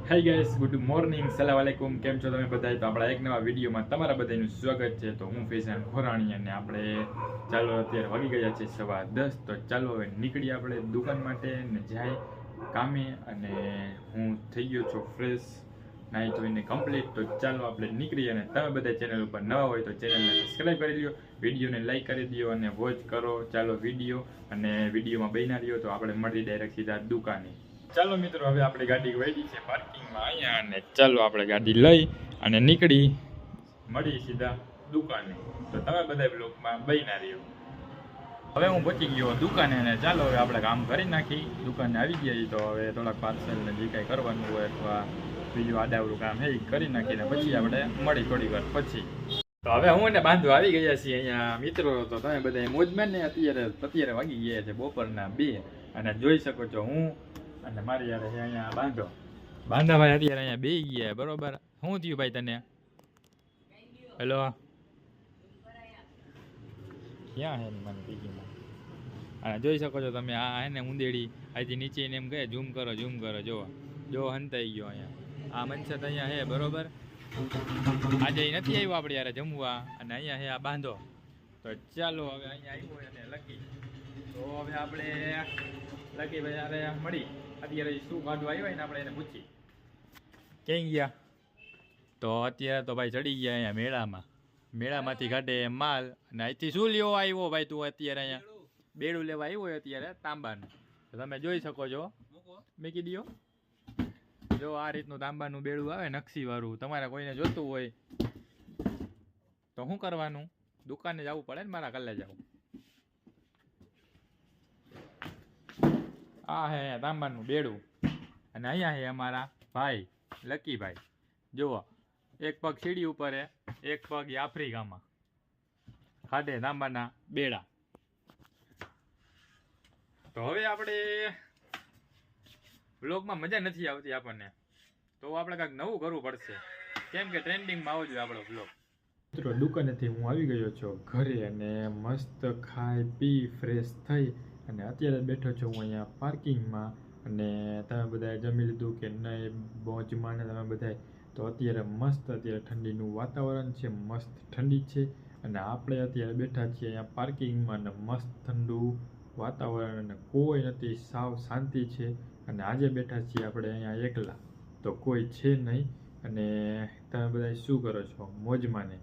Hi guys, good morning, સલામ વાલેકુમ. કેમ છો તમે બધા? તો આપણા એક નવા વિડીયોમાં તમારા બધાનું સ્વાગત છે. તો હું ફેઝાન ખોરાણી અને આપણે ચાલો અત્યારે વાગી ગયા છે 10:15. તો ચાલો હવે નીકળીએ આપણે દુકાન માટે ને જાય કામે. અને હું થઈ ગયો છું ફ્રેશ, નાહી ધોઈને કમ્પ્લીટ. તો ચાલો આપણે નીકળીએ. અને તમે બધા ચેનલ ઉપર નવા હોય તો ચેનલને સબસ્ક્રાઈબ કરી લ્યો, વિડીયોને લાઈક કરી દો અને વોચ કરો. ચાલો વિડીયો અને વિડીયોમાં બન્યા રહ્યો. તો આપણે મળી ડાયરેક્ટ સીધા દુકાને. ચાલો મિત્રો, હવે આપણે ગાડી વહી છે પાર્કિંગમાં અહીંયા. અને ચાલો આપણે ગાડી લઈ અને નીકળી મળી સીધા દુકાને. તો તમે બધા બ્લોકમાં બન્યા રહ્યો. હવે હું પહોંચી ગયો દુકાને અને ચાલો હવે આપણે કામ કરી નાખી. દુકાને આવી ગયા તો હવે થોડાક પાર્સલને જે કાંઈ કરવાનું હોય અથવા બીજું આડાવડું કામ એ કરી નાખીને પછી આપણે મળી થોડી વાર પછી. તો હવે હું એને બાંધવા આવી ગયા છીએ અહીંયા મિત્રો. તો તમે બધા મોજમાં ને અત્યારે વાગી ગયા છે બપોરના 2 અને જોઈ શકો છો હું અને મારી યાર અહીંયા બાંધા ભાઈ અત્યારે અહીંયા બે ગયા બરોબર. શું થયું ભાઈ તને? હેલો, ક્યાં હે મને પીજીમાં? અને જોઈ શકો છો તમે આ હે ને ઉંદેડી અહીંથી નીચે એમ કહે ઝૂમ કરો જો હંતાઈ ગયો અહીંયા. આ મનસત અહીંયા હે બરોબર. આજે નથી આવ્યો આપણે યાર જમવા અને અહીંયા હે આ બાંધો. તો ચાલો હવે અહીંયા આવ્યો અને લકી. તો હવે આપણે લકી ભાઈ યારે મળી અત્યારે શું કાઢવા આવ્યા ને આપણે એને પૂછી ક્યાં ગયા. તો અત્યારે તો ભાઈ ચડી ગયા અહીંયા મેળામાંથી કાઢે માલ. અને અહીંથી શું લેવા આવ્યો ભાઈ તું અત્યારે? અહીંયા બેડું લેવા આવ્યો અત્યારે તાંબાનું. તો તમે જોઈ શકો છો, મૂકી દો. જો આ રીતનું તાંબાનું બેડું આવે નકશીવાળું. તમારે કોઈને જોતું હોય તો શું કરવાનું? દુકાને જવું પડે ને મારા કલ્લે જવું. આ હે તાંબાનું બેડું અને અહીંયા હે અમારા ભાઈ લકીભાઈ. જુઓ, એક પગ સીડી ઉપર હે, એક પગ આફ્રિકામાં ખાધે તાંબાના બેડા. તો હવે આપણે વ્લોગમાં મજા નથી આવતી આપણને, તો આપણે કાંઈક નવું કરવું પડશે, કેમ કે ટ્રેન્ડિંગમાં આવવો જોઈએ આપણો વ્લોગ. મિત્રો, દુકાનેથી હું આવી ગયો છું ઘરે અને મસ્ત ખાઈ પી ફ્રેશ થઈ અને અત્યારે બેઠો છું હું અહીંયા પાર્કિંગમાં. અને તમે બધાએ જમી લીધું કે નહીં મોજમાં ને તમે બધાએ? તો અત્યારે મસ્ત અત્યારે ઠંડીનું વાતાવરણ છે, મસ્ત ઠંડી છે. અને આપણે અત્યારે બેઠા છીએ અહીંયા પાર્કિંગમાં અને મસ્ત ઠંડુ વાતાવરણ અને કોઈ નથી, સાવ શાંતિ છે. અને આજે બેઠા છીએ આપણે અહીંયા એકલા, તો કોઈ છે નહીં. અને તમે બધા શું કરો છો? મોજમાં ને?